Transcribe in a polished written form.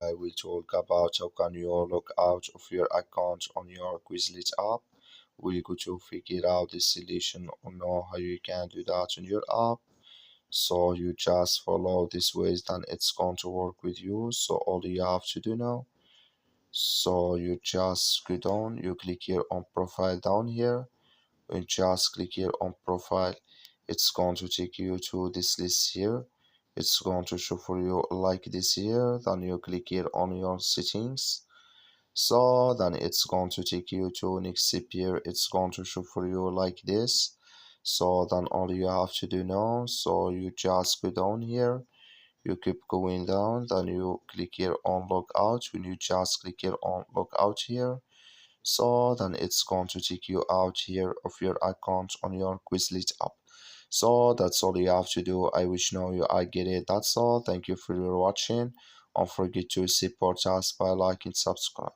I will talk about how can you log out of your account on your Quizlet app. We're going to figure out the solution or know how you can do that on your app. So you just follow this ways, then it's going to work with you. So all you have to do now, so you just go down, you click here on profile down here. When you just click here on profile, it's going to take you to this list here. It's going to show for you like this here. Then you click here on your settings. So then it's going to take you to next step here. It's going to show for you like this. So then all you have to do now, so you just go down here, you keep going down, then you click here on log out. When you just click here on log out here, so then it's going to take you out here of your account on your Quizlet app. So that's all you have to do. I wish now you I get it. That's all. Thank you for your watching. Don't forget to support us by liking, subscribe.